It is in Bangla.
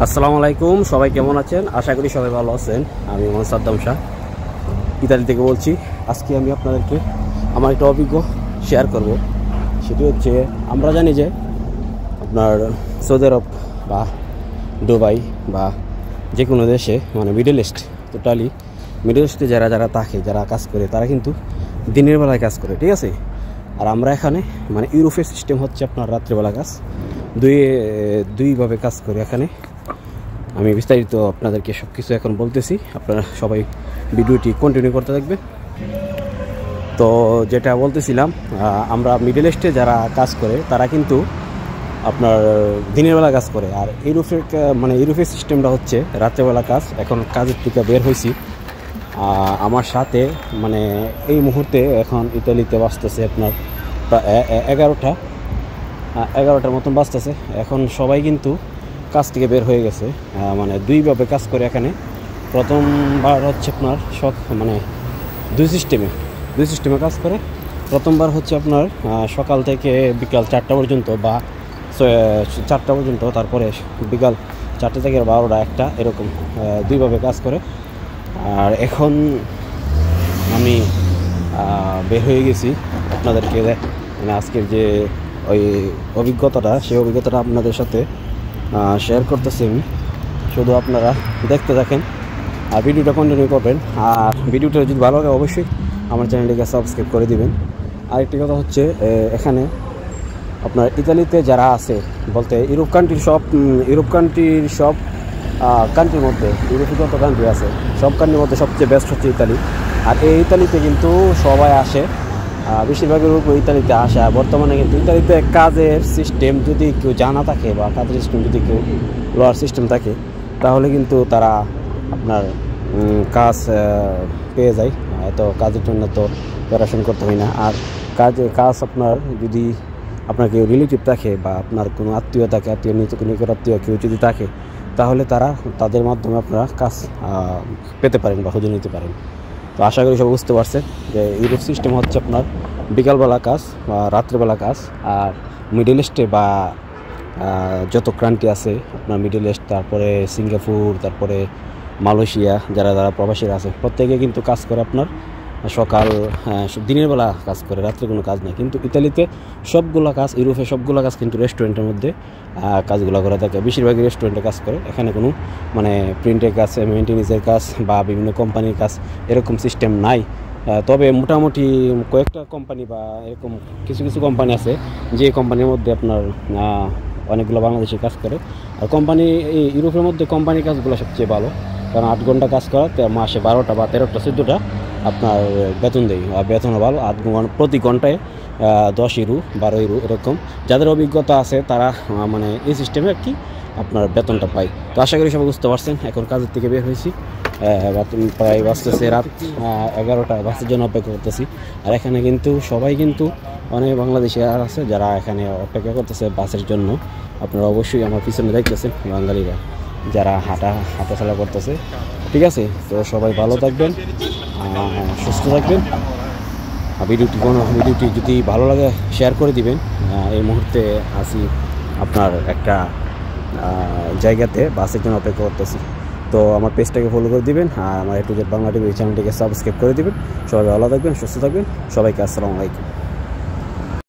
আসসালামু আলাইকুম, সবাই কেমন আছেন? আশা করি সবাই ভালো আছেন। আমি মোহাম্মদ সাদ্দাম শাহ, ইতালি থেকে বলছি। আজকে আমি আপনাদেরকে আমার একটা অভিজ্ঞ শেয়ার করব। সেটি হচ্ছে, আমরা জানি যে আপনার সৌদি আরব বা দুবাই বা যে কোনো দেশে, মানে মিডল ইস্ট, টোটালি মিডল ইস্টে যারা থাকে, যারা কাজ করে, তারা কিন্তু দিনের বেলায় কাজ করে, ঠিক আছে। আর আমরা এখানে মানে ইউরোপের সিস্টেম হচ্ছে আপনার রাত্রিবেলা কাজ, দুইভাবে কাজ করে এখানে। আমি বিস্তারিত আপনাদেরকে সব কিছু এখন বলতেছি, আপনারা সবাই ভিডিওটি কন্টিনিউ করতে থাকবেন। তো যেটা বলতেছিলাম, আমরা মিডল ইস্টে যারা কাজ করে তারা কিন্তু আপনার দিনের বেলা কাজ করে, আর ইউরোপের সিস্টেমটা হচ্ছে রাত্রেবেলা কাজ। এখন কাজের থেকে বের হয়েছি, আমার সাথে মানে এই মুহূর্তে এখন ইতালিতে বাজতেছে আপনার প্রায় 11টার মতন বাজতেছে। এখন সবাই কিন্তু কাজ থেকে বের হয়ে গেছে, মানে দুইভাবে কাজ করে এখানে। প্রথমবার হচ্ছে আপনার মানে দুই সিস্টেমে কাজ করে। প্রথমবার হচ্ছে আপনার সকাল থেকে বিকাল 4টা পর্যন্ত বা 4টা পর্যন্ত, তারপরে বিকাল 4টা থেকে 12টা 1টা এরকম দুইভাবে কাজ করে। আর এখন আমি বের হয়ে গেছি আপনাদেরকে মানে আজকের যে ওই অভিজ্ঞতাটা, সেই অভিজ্ঞতাটা আপনাদের সাথে শেয়ার করতেছি আমি। শুধু আপনারা দেখতে থাকেন আর ভিডিওটা কন্টিনিউ করবেন। আর ভিডিওটা যদি ভালো লাগে অবশ্যই আমার চ্যানেলটিকে সাবস্ক্রাইব করে দিবেন। আরেকটি কথা হচ্ছে, এখানে আপনার ইতালিতে যারা আছে, বলতে ইউরোপ কান্ট্রির সব কান্ট্রির মধ্যে, ইউরোপে যত কান্ট্রি আছে সব কান্ট্রির মধ্যে সবচেয়ে বেস্ট হচ্ছে ইতালি। আর এই ইতালিতে কিন্তু সবাই আসে, বেশিরভাগের উপর ইতালিতে আসে। আর বর্তমানে কিন্তু ইতালিতে কাজের সিস্টেম যদি কেউ জানা থাকে বা কাজের সিস্টেম যদি কেউ লোয়ার সিস্টেম থাকে, তাহলে কিন্তু তারা আপনার কাজ পেয়ে যায়। তো কাজের জন্য তো প্রিপারেশন করতে হয় না। আর কাজ আপনার যদি আপনার কেউ রিলেটিভ থাকে বা আপনার কোনো আত্মীয় থাকে, নিকট আত্মীয় কেউ যদি থাকে, তাহলে তাদের মাধ্যমে আপনারা কাজ পেতে পারেন বা খুঁজে নিতে পারেন। তো আশা করি সব বুঝতে পারছেন যে ইউরোপ সিস্টেম হচ্ছে আপনার বিকালবেলা কাজ বা রাত্রেবেলা কাজ। আর মিডল ইস্টে বা যত কান্ট্রি আছে আপনার মিডল ইস্ট, তারপরে সিঙ্গাপুর, তারপরে মালয়েশিয়া, যারা প্রবাসীরা আছে, প্রত্যেকে কিন্তু কাজ করে আপনার দিনের বেলা কাজ করে, রাত্রে কোনো কাজ নেই। কিন্তু ইতালিতে সবগুলো কাজ, ইউরোপে সবগুলো কাজ কিন্তু রেস্টুরেন্টের মধ্যে কাজগুলো করে থাকে। বেশিরভাগই রেস্টুরেন্টে কাজ করে। এখানে কোনো মানে প্রিন্টের কাজ, মেনটেন্যান্সের কাজ বা বিভিন্ন কোম্পানির কাজ এরকম সিস্টেম নাই। তবে মোটামুটি কয়েকটা কোম্পানি বা এরকম কিছু কোম্পানি আছে, যে কোম্পানির মধ্যে আপনার অনেকগুলো বাংলাদেশি কাজ করে। আর এই ইউরোপের মধ্যে কোম্পানির কাজগুলো সবচেয়ে ভালো, কারণ 8 ঘন্টা কাজ করা, মাসে 12টা বা 13টা 14টা আপনার বেতন দেয়। আর বেতনও ভালো, প্রতি ঘন্টায় 10 ইউরো 12 ইউরো এরকম। যাদের অভিজ্ঞতা আছে তারা মানে এই সিস্টেমে আর কি আপনার বেতনটা পায়। তো আশা করি সবাই বুঝতে পারছেন। এখন কাজের থেকে বের হয়েছি, প্রায় বাজতেছে রাত 11টা, বাসের জন্য অপেক্ষা করতেছি। আর এখানে কিন্তু সবাই কিন্তু অনেক বাংলাদেশি আর আছে যারা এখানে অপেক্ষা করতেছে বাসের জন্য। আপনারা অবশ্যই আমার পিছনে দেখতেছেন বাঙালিরা যারা হাঁটাচলা করতেছে, ঠিক আছে। তো সবাই ভালো থাকবেন, সুস্থ থাকবেন। ভিডিওটি যদি ভালো লাগে শেয়ার করে দিবেন। এই মুহূর্তে আসি আপনার একটা জায়গাতে, বাসের জন্য অপেক্ষা করতেছি। তো আমার পেজটাকে ফলো করে দিবেন, আর আমার A to Z Bangla TV চ্যানেলটিকে সাবস্ক্রাইব করে দিবেন। সবাই ভালো থাকবেন, সুস্থ থাকবেন। সবাইকে আসসালামু আলাইকুম।